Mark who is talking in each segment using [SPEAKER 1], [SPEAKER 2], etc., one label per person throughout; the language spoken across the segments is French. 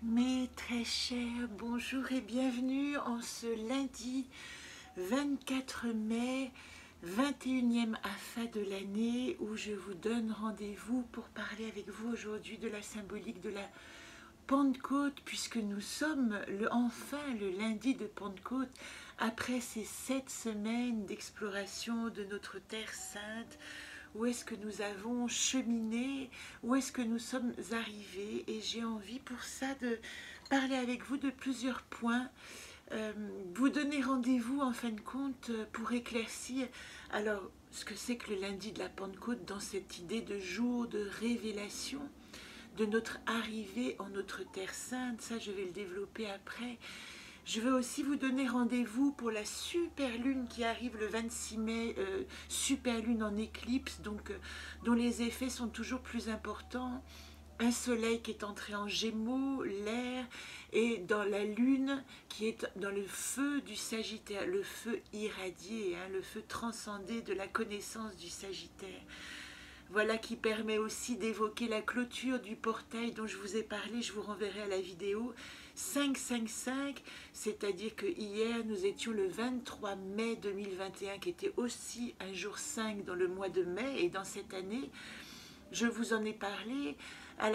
[SPEAKER 1] Mes très chers, bonjour et bienvenue en ce lundi 24 mai, 21e AFA de l'année, où je vous donne rendez-vous pour parler avec vous aujourd'hui de la symbolique de la Pentecôte, puisque nous sommes enfin le lundi de Pentecôte, après ces 7 semaines d'exploration de notre Terre Sainte. Où est-ce que nous avons cheminé, où est-ce que nous sommes arrivés, et j'ai envie pour ça de parler avec vous de plusieurs points, vous donner rendez-vous en fin de compte pour éclaircir alors ce que c'est que le lundi de la Pentecôte dans cette idée de jour de révélation de notre arrivée en notre Terre Sainte. Ça, je vais le développer après. Je veux aussi vous donner rendez-vous pour la super lune qui arrive le 26 mai, super lune en éclipse, donc dont les effets sont toujours plus importants. Un soleil qui est entré en Gémeaux, l'air, et dans la lune qui est dans le feu du Sagittaire, le feu irradié, le feu transcendé de la connaissance du Sagittaire. Voilà qui permet aussi d'évoquer la clôture du portail dont je vous ai parlé, je vous renverrai à la vidéo. 555, c'est-à-dire que hier nous étions le 23 mai 2021, qui était aussi un jour 5 dans le mois de mai, et dans cette année, je vous en ai parlé, à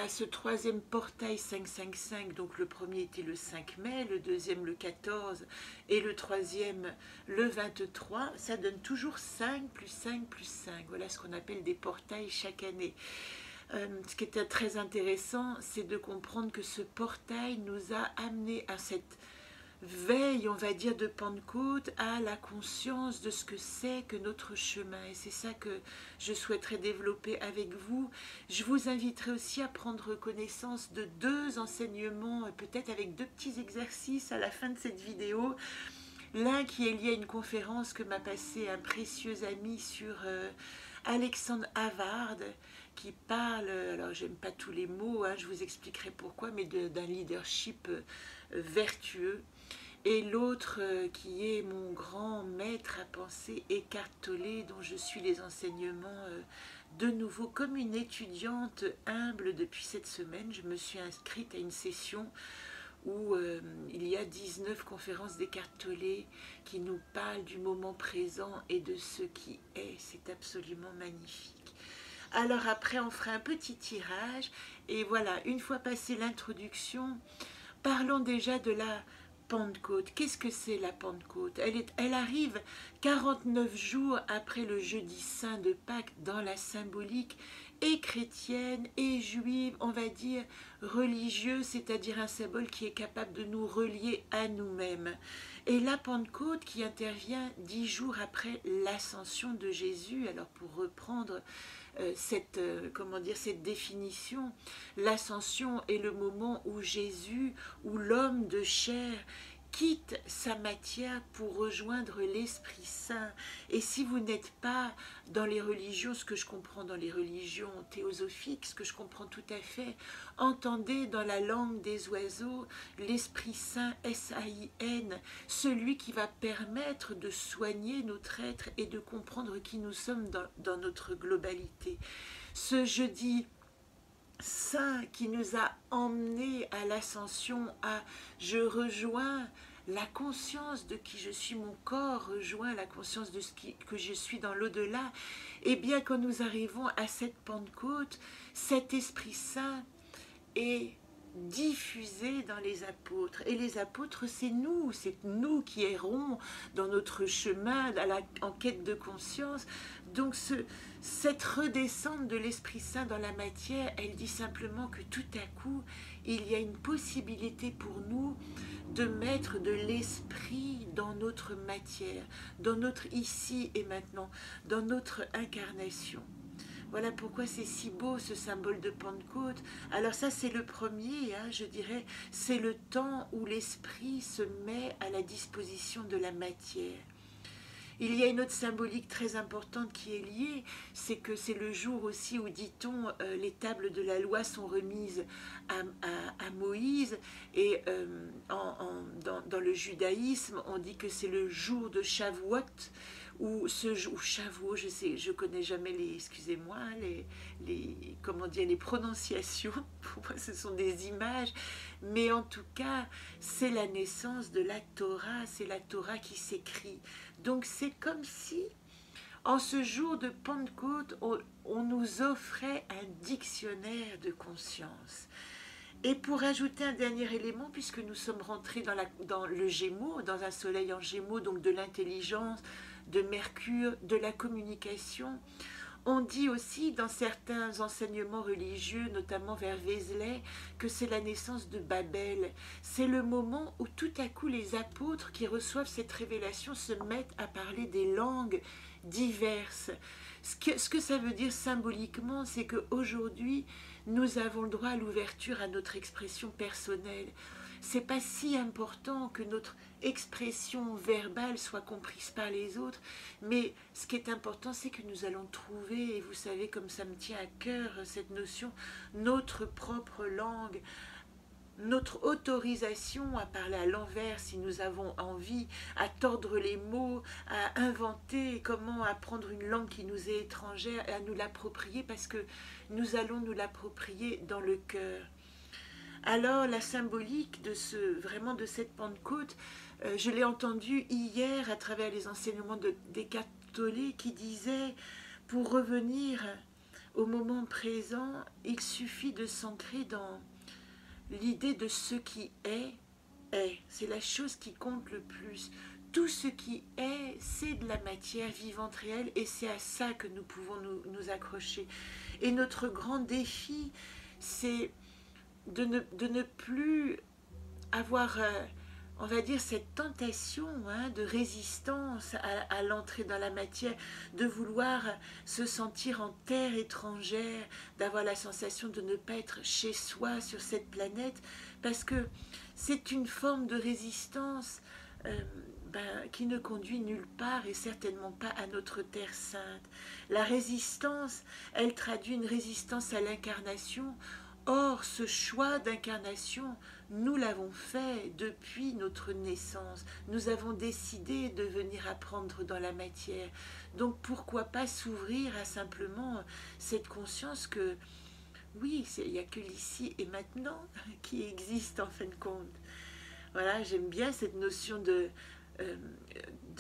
[SPEAKER 1] ce troisième portail 555, donc le premier était le 5 mai, le deuxième le 14 et le troisième le 23, ça donne toujours 5 plus 5 plus 5, voilà ce qu'on appelle des portails chaque année. Ce qui était très intéressant, c'est de comprendre que ce portail nous a amené à cette veille, on va dire, de Pentecôte, à la conscience de ce que c'est que notre chemin. Et c'est ça que je souhaiterais développer avec vous. Je vous inviterai aussi à prendre connaissance de deux enseignements, peut-être avec deux petits exercices à la fin de cette vidéo. L'un qui est lié à une conférence que m'a passé un précieux ami sur Alexandre Havard, qui parle, alors j'aime pas tous les mots, je vous expliquerai pourquoi, mais d'un leadership vertueux. Et l'autre qui est mon grand maître à penser, Eckhart Tolle, dont je suis les enseignements de nouveau comme une étudiante humble depuis cette semaine. Je me suis inscrite à une session où il y a 19 conférences d'Eckhart Tolle qui nous parlent du moment présent et de ce qui est. C'est absolument magnifique. Alors après, on fera un petit tirage. Et voilà, une fois passée l'introduction, parlons déjà de la Pentecôte. Qu'est-ce que c'est la Pentecôte? Elle arrive 49 jours après le jeudi saint de Pâques dans la symbolique et chrétienne et juive, on va dire religieuse, c'est-à-dire un symbole qui est capable de nous relier à nous-mêmes. Et la Pentecôte qui intervient 10 jours après l'ascension de Jésus. Alors pour reprendre cette définition, l'ascension est le moment où Jésus, où l'homme de chair quitte sa matière pour rejoindre l'Esprit Saint. Et si vous n'êtes pas dans les religions, ce que je comprends dans les religions théosophiques, ce que je comprends tout à fait, entendez dans la langue des oiseaux l'Esprit Saint, S-A-I-N, celui qui va permettre de soigner notre être et de comprendre qui nous sommes dans notre globalité. Ce jeudi saint qui nous a emmenés à l'ascension, à je rejoins la conscience de qui je suis, mon corps rejoint la conscience de que je suis dans l'au-delà. Et bien quand nous arrivons à cette Pentecôte, cet Esprit Saint est diffusé dans les apôtres. Et les apôtres, c'est nous qui errons dans notre chemin en quête de conscience. Donc cette redescente de l'Esprit Saint dans la matière, elle dit simplement que tout à coup, il y a une possibilité pour nous de mettre de l'esprit dans notre matière, dans notre ici et maintenant, dans notre incarnation. Voilà pourquoi c'est si beau ce symbole de Pentecôte. Alors ça c'est le premier, je dirais, c'est le temps où l'esprit se met à la disposition de la matière. Il y a une autre symbolique très importante qui est liée, c'est que c'est le jour aussi où, dit-on, les tables de la loi sont remises à Moïse, et dans le judaïsme, on dit que c'est le jour de Shavuot, ou Shavuot, je connais jamais les, excusez-moi, comment dire, les prononciations, pour moi ce sont des images, mais en tout cas, c'est la naissance de la Torah, c'est la Torah qui s'écrit. Donc c'est comme si, en ce jour de Pentecôte, on nous offrait un dictionnaire de conscience. Et pour ajouter un dernier élément, puisque nous sommes rentrés dans le Gémeaux, dans un soleil en Gémeaux, donc de l'intelligence, de Mercure, de la communication, on dit aussi dans certains enseignements religieux, notamment vers Vézelay, que c'est la naissance de Babel. C'est le moment où tout à coup les apôtres qui reçoivent cette révélation se mettent à parler des langues diverses. Ce que ça veut dire symboliquement, c'est qu'aujourd'hui, nous avons le droit à l'ouverture à notre expression personnelle. C'est pas si important que notre expression verbale soit comprise par les autres, mais ce qui est important, c'est que nous allons trouver, et vous savez comme ça me tient à cœur cette notion, notre propre langue, notre autorisation à parler à l'envers si nous avons envie, à tordre les mots, à inventer comment apprendre une langue qui nous est étrangère, à nous l'approprier parce que nous allons nous l'approprier dans le cœur. Alors la symbolique de vraiment de cette Pentecôte, je l'ai entendue hier à travers les enseignements d'Eckhart Tolle qui disait, pour revenir au moment présent, il suffit de s'ancrer dans l'idée de ce qui est. C'est la chose qui compte le plus. Tout ce qui est, c'est de la matière vivante réelle et c'est à ça que nous pouvons nous accrocher. Et notre grand défi, c'est de ne plus avoir, on va dire, cette tentation de résistance à l'entrée dans la matière, de vouloir se sentir en terre étrangère, d'avoir la sensation de ne pas être chez soi sur cette planète, parce que c'est une forme de résistance qui ne conduit nulle part et certainement pas à notre terre sainte. La résistance, elle traduit une résistance à l'incarnation. Or, ce choix d'incarnation, nous l'avons fait depuis notre naissance. Nous avons décidé de venir apprendre dans la matière. Donc, pourquoi pas s'ouvrir à simplement cette conscience que, oui, il n'y a que l'ici et maintenant qui existe en fin de compte. Voilà, j'aime bien cette notion de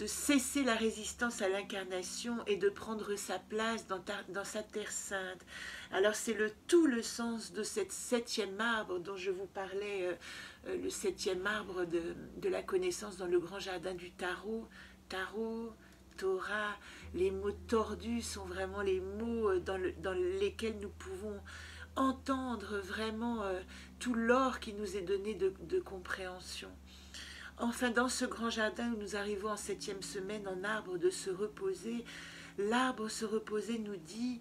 [SPEAKER 1] cesser la résistance à l'incarnation et de prendre sa place dans sa terre sainte. Alors c'est tout le sens de cette 7e arbre dont je vous parlais, le 7e arbre de la connaissance dans le grand jardin du tarot. Tarot, Torah, les mots tordus sont vraiment les mots dans lesquels nous pouvons entendre vraiment tout l'or qui nous est donné de compréhension. Enfin, dans ce grand jardin où nous arrivons en 7e semaine en arbre de se reposer, l'arbre se reposer nous dit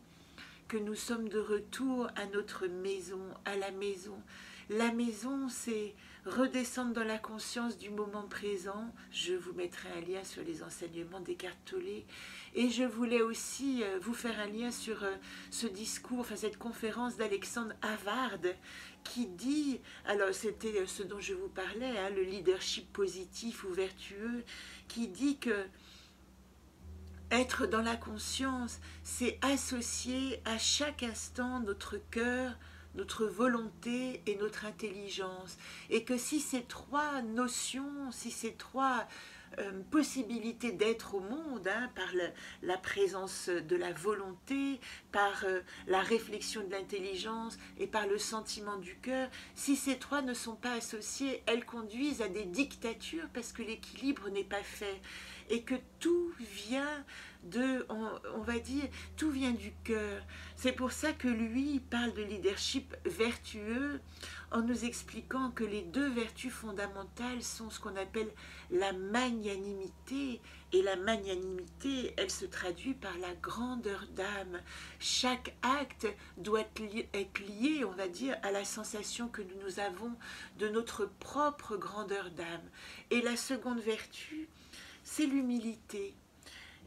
[SPEAKER 1] que nous sommes de retour à notre maison, à la maison. La maison, c'est redescendre dans la conscience du moment présent. Je vous mettrai un lien sur les enseignements d'Eckhart Tolle. Et je voulais aussi vous faire un lien sur ce discours, enfin cette conférence d'Alexandre Havard, qui dit, alors c'était ce dont je vous parlais, le leadership positif ou vertueux, qui dit que être dans la conscience, c'est associer à chaque instant notre cœur, notre volonté et notre intelligence. Et que si ces trois notions, si ces trois possibilités d'être au monde, par la présence de la volonté, par la réflexion de l'intelligence et par le sentiment du cœur, si ces trois ne sont pas associées, elles conduisent à des dictatures parce que l'équilibre n'est pas fait et que tout vient on va dire, tout vient du cœur. C'est pour ça que lui parle de leadership vertueux en nous expliquant que les deux vertus fondamentales sont ce qu'on appelle la magnanimité. Et la magnanimité, elle se traduit par la grandeur d'âme. Chaque acte doit être lié, on va dire, à la sensation que nous avons de notre propre grandeur d'âme. Et la seconde vertu, c'est l'humilité.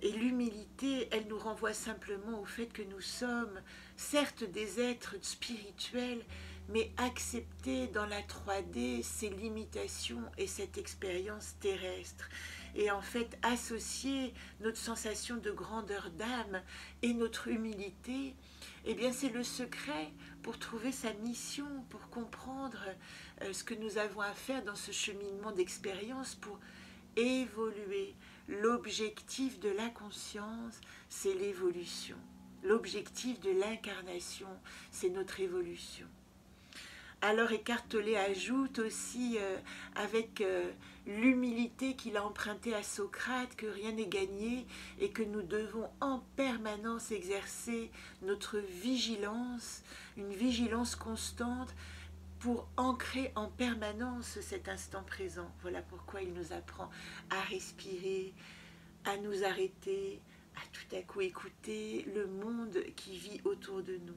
[SPEAKER 1] Et l'humilité, elle nous renvoie simplement au fait que nous sommes certes des êtres spirituels, mais accepter dans la 3D ces limitations et cette expérience terrestre. et en fait associer notre sensation de grandeur d'âme et notre humilité, eh bien c'est le secret pour trouver sa mission, pour comprendre ce que nous avons à faire dans ce cheminement d'expérience pour évoluer. L'objectif de la conscience, c'est l'évolution. L'objectif de l'incarnation, c'est notre évolution. Alors Eckhart Tolle ajoute aussi avec l'humilité qu'il a empruntée à Socrate que rien n'est gagné et que nous devons en permanence exercer notre vigilance, une vigilance constante pour ancrer en permanence cet instant présent. Voilà pourquoi il nous apprend à respirer, à nous arrêter, à tout à coup écouter le monde qui vit autour de nous.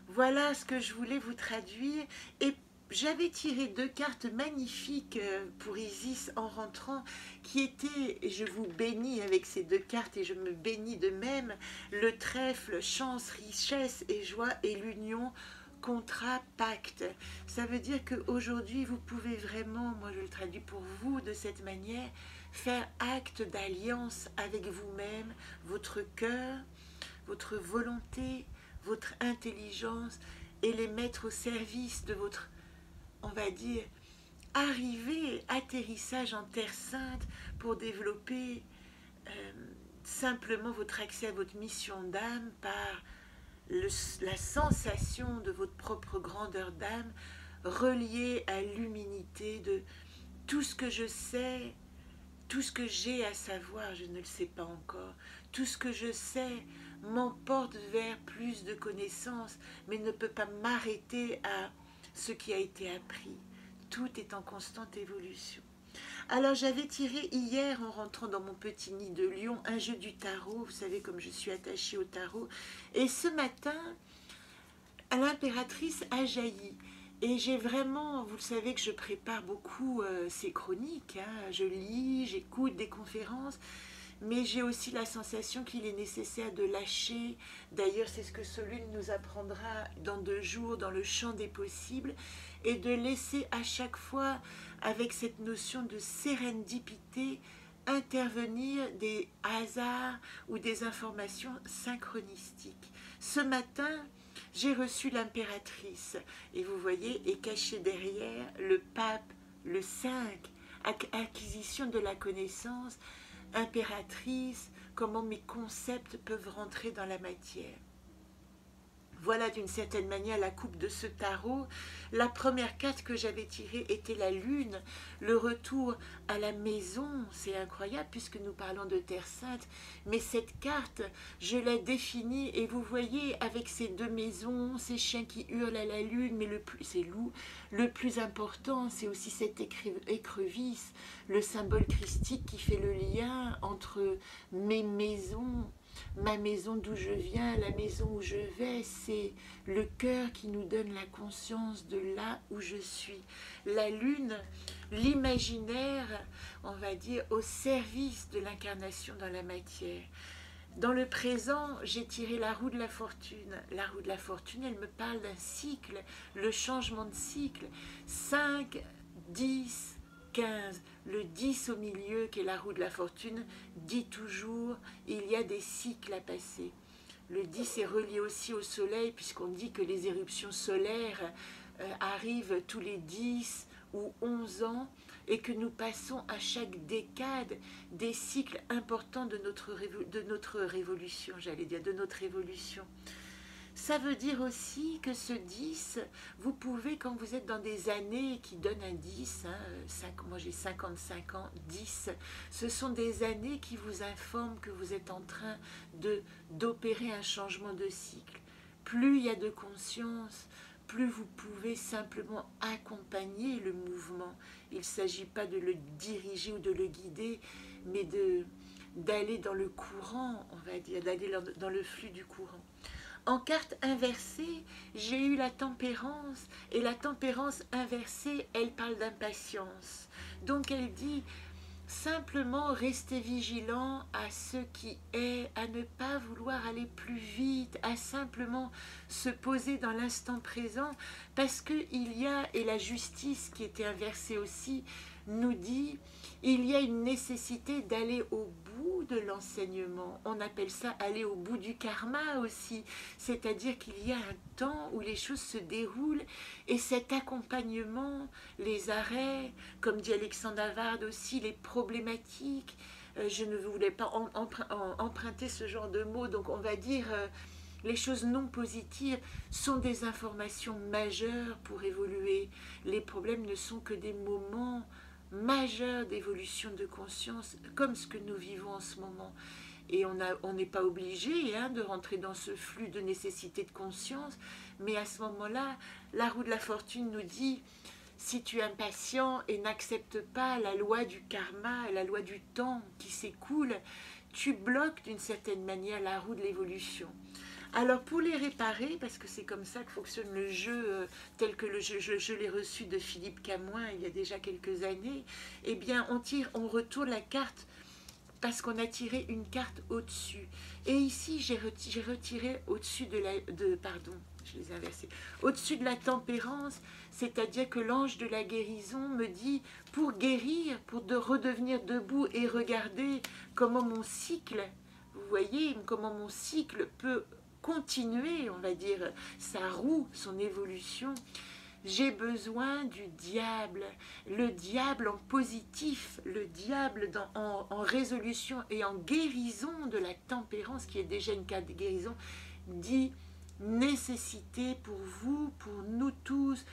[SPEAKER 1] Voilà ce que je voulais vous traduire, et j'avais tiré 2 cartes magnifiques pour Isis en rentrant, qui étaient, et je vous bénis avec ces 2 cartes et je me bénis de même, le trèfle, chance, richesse et joie, et l'union, contrat, pacte. Ça veut dire qu'aujourd'hui vous pouvez vraiment, moi je le traduis pour vous de cette manière, faire acte d'alliance avec vous-même, votre cœur, votre volonté, votre intelligence, et les mettre au service de votre, on va dire, arrivée, atterrissage en Terre Sainte pour développer simplement votre accès à votre mission d'âme par la sensation de votre propre grandeur d'âme reliée à l'humilité de tout ce que je sais, tout ce que j'ai à savoir, je ne le sais pas encore. Tout ce que je sais m'emporte vers plus de connaissances, mais ne peut pas m'arrêter à ce qui a été appris. Tout est en constante évolution. Alors j'avais tiré hier, en rentrant dans mon petit nid de lion, un jeu du tarot. Vous savez comme je suis attachée au tarot. Et ce matin, l'impératrice a jailli. Et j'ai vraiment, vous le savez que je prépare beaucoup ces chroniques, hein. Je lis, j'écoute des conférences, mais j'ai aussi la sensation qu'il est nécessaire de lâcher. D'ailleurs, c'est ce que Solune nous apprendra dans 2 jours, dans le champ des possibles, et de laisser à chaque fois, avec cette notion de sérendipité, intervenir des hasards ou des informations synchronistiques. Ce matin, j'ai reçu l'impératrice, et vous voyez, est caché derrière le pape, le 5, acquisition de la connaissance, impératrice, comment mes concepts peuvent rentrer dans la matière. Voilà d'une certaine manière la coupe de ce tarot. La première carte que j'avais tirée était la lune, le retour à la maison. C'est incroyable puisque nous parlons de Terre Sainte. Mais cette carte, je la définis et vous voyez avec ces 2 maisons, ces chiens qui hurlent à la lune, mais ces loups, le plus important, c'est aussi cette écrevisse, le symbole christique qui fait le lien entre mes maisons, ma maison d'où je viens, la maison où je vais, c'est le cœur qui nous donne la conscience de là où je suis. La lune, l'imaginaire, on va dire, au service de l'incarnation dans la matière. Dans le présent, j'ai tiré la roue de la fortune. La roue de la fortune, elle me parle d'un cycle, le changement de cycle. 5, 10, 15, le 10 au milieu qui est la roue de la fortune dit toujours il y a des cycles à passer. Le 10 est relié aussi au soleil puisqu'on dit que les éruptions solaires arrivent tous les 10 ou 11 ans et que nous passons à chaque décade des cycles importants de notre révolution, j'allais dire, de notre évolution. Ça veut dire aussi que ce 10, vous pouvez, quand vous êtes dans des années qui donnent un 10, moi j'ai 55 ans, 10, ce sont des années qui vous informent que vous êtes en train d'opérer un changement de cycle. Plus il y a de conscience, plus vous pouvez simplement accompagner le mouvement. Il ne s'agit pas de le diriger ou de le guider, mais d'aller dans le courant, on va dire, d'aller dans le flux du courant. En carte inversée, j'ai eu la tempérance, et la tempérance inversée, elle parle d'impatience. Donc elle dit simplement rester vigilant à ce qui est, à ne pas vouloir aller plus vite, à simplement se poser dans l'instant présent, parce qu'il y a, et la justice qui était inversée aussi, nous dit il y a une nécessité d'aller au bout de l'enseignement. On appelle ça aller au bout du karma aussi, c'est-à-dire qu'il y a un temps où les choses se déroulent et cet accompagnement, les arrêts, comme dit Alexandre Havard aussi, les problématiques, je ne voulais pas emprunter ce genre de mots, donc on va dire les choses non positives sont des informations majeures pour évoluer. Les problèmes ne sont que des moments majeurs d'évolution de conscience, comme ce que nous vivons en ce moment. Et on n'est pas obligé de rentrer dans ce flux de nécessité de conscience, mais à ce moment-là, la roue de la fortune nous dit si tu es impatient et n'acceptes pas la loi du karma, la loi du temps qui s'écoule, tu bloques d'une certaine manière la roue de l'évolution. Alors pour les réparer, parce que c'est comme ça que fonctionne le jeu tel que je l'ai reçu de Philippe Camoin il y a déjà quelques années, eh bien on retourne la carte parce qu'on a tiré une carte au-dessus. Et ici j'ai retiré au-dessus au-dessus de la tempérance, c'est-à-dire que l'ange de la guérison me dit pour guérir, pour redevenir debout et regarder comment mon cycle, vous voyez, comment mon cycle peut continuer, on va dire, sa roue, son évolution, j'ai besoin du diable, le diable en positif, le diable en résolution et en guérison de la tempérance, qui est déjà une carte de guérison, dit nécessité pour vous, pour nous tous,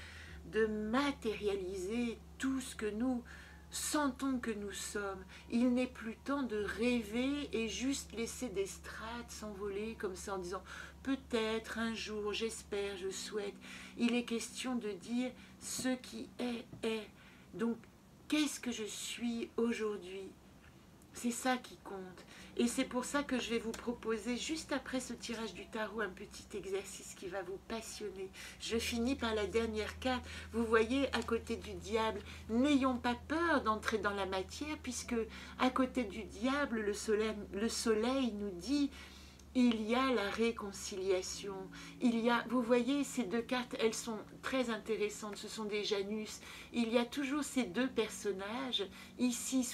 [SPEAKER 1] de matérialiser tout ce que nous sentons que nous sommes. Il n'est plus temps de rêver et juste laisser des strates s'envoler comme ça en disant peut-être un jour, j'espère, je souhaite. Il est question de dire ce qui est. Donc, qu'est-ce que je suis aujourd'hui? C'est ça qui compte. Et c'est pour ça que je vais vous proposer, juste après ce tirage du tarot, un petit exercice qui va vous passionner. Je finis par la dernière carte. Vous voyez, à côté du diable, n'ayons pas peur d'entrer dans la matière, puisque à côté du diable, le soleil nous dit il y a la réconciliation, vous voyez ces deux cartes, elles sont très intéressantes, ce sont des Janus, il y a toujours ces deux personnages, ici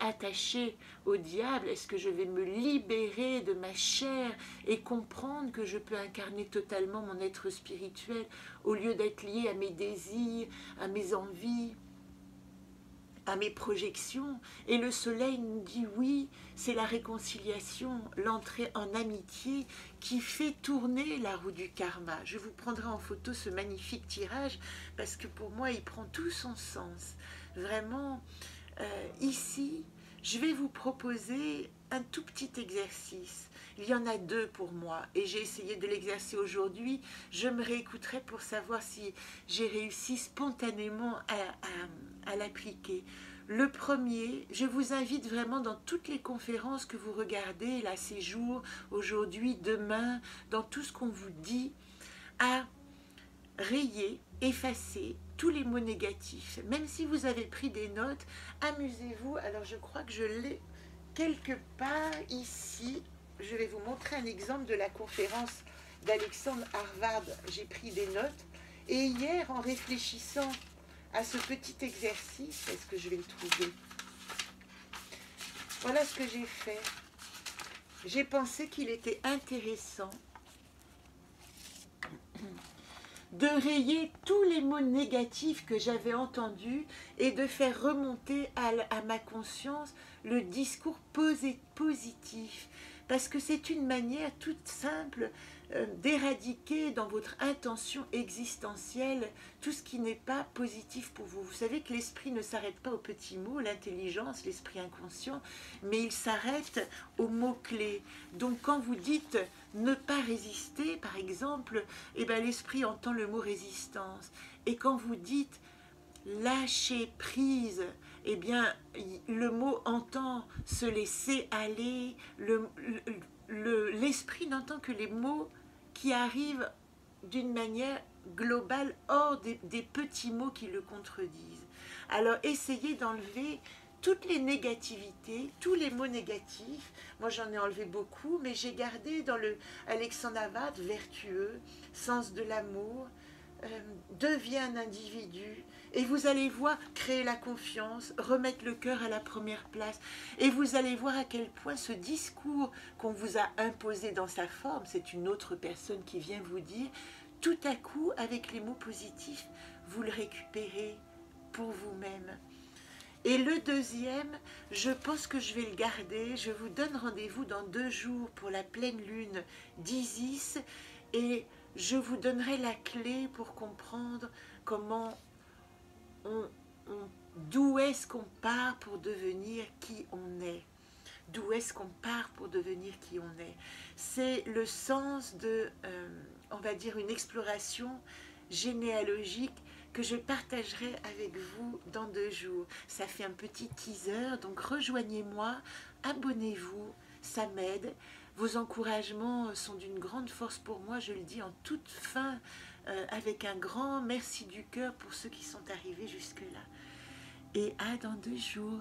[SPEAKER 1] attachés au diable, est-ce que je vais me libérer de ma chair et comprendre que je peux incarner totalement mon être spirituel au lieu d'être lié à mes désirs, à mes envies, à mes projections, et le soleil nous dit oui, c'est la réconciliation, l'entrée en amitié qui fait tourner la roue du karma. Je vous prendrai en photo ce magnifique tirage parce que pour moi il prend tout son sens. Vraiment, ici, je vais vous proposer un tout petit exercice. Il y en a deux pour moi et j'ai essayé de l'exercer aujourd'hui. Je me réécouterai pour savoir si j'ai réussi spontanément à l'appliquer. Le premier, je vous invite vraiment dans toutes les conférences que vous regardez, là ces jours, aujourd'hui, demain, dans tout ce qu'on vous dit, à rayer, effacer tous les mots négatifs. Même si vous avez pris des notes, amusez-vous. Alors je crois que je l'ai quelque part ici. Je vais vous montrer un exemple de la conférence d'Alexandre Harvard. J'ai pris des notes. Et hier, en réfléchissant à ce petit exercice, est-ce que je vais le trouver? Voilà ce que j'ai fait. J'ai pensé qu'il était intéressant de rayer tous les mots négatifs que j'avais entendus et de faire remonter à ma conscience le discours positif. Parce que c'est une manière toute simple d'éradiquer dans votre intention existentielle tout ce qui n'est pas positif pour vous. Vous savez que l'esprit ne s'arrête pas aux petits mots, l'intelligence, l'esprit inconscient, mais il s'arrête aux mots-clés. Donc quand vous dites ne pas résister, par exemple, eh ben, l'esprit entend le mot résistance. Et quand vous dites lâcher prise, eh bien, le mot entend se laisser aller, l'esprit n'entend que les mots qui arrivent d'une manière globale hors des petits mots qui le contredisent. Alors, essayez d'enlever toutes les négativités, tous les mots négatifs. Moi, j'en ai enlevé beaucoup, mais j'ai gardé dans le Alexandre Havard vertueux, sens de l'amour, devient un individu et vous allez voir créer la confiance, remettre le cœur à la première place et vous allez voir à quel point ce discours qu'on vous a imposé dans sa forme, c'est une autre personne qui vient vous dire, tout à coup avec les mots positifs, vous le récupérez pour vous-même. Et le deuxième, je pense que je vais le garder. Je vous donne rendez-vous dans 2 jours pour la pleine lune d'Isis et je vous donnerai la clé pour comprendre comment d'où est-ce qu'on part pour devenir qui on est. D'où est-ce qu'on part pour devenir qui on est. C'est le sens de, on va dire, une exploration généalogique que je partagerai avec vous dans 2 jours. Ça fait un petit teaser, donc rejoignez-moi, abonnez-vous, ça m'aide. Vos encouragements sont d'une grande force pour moi, je le dis en toute fin, avec un grand merci du cœur pour ceux qui sont arrivés jusque-là. Et à dans 2 jours.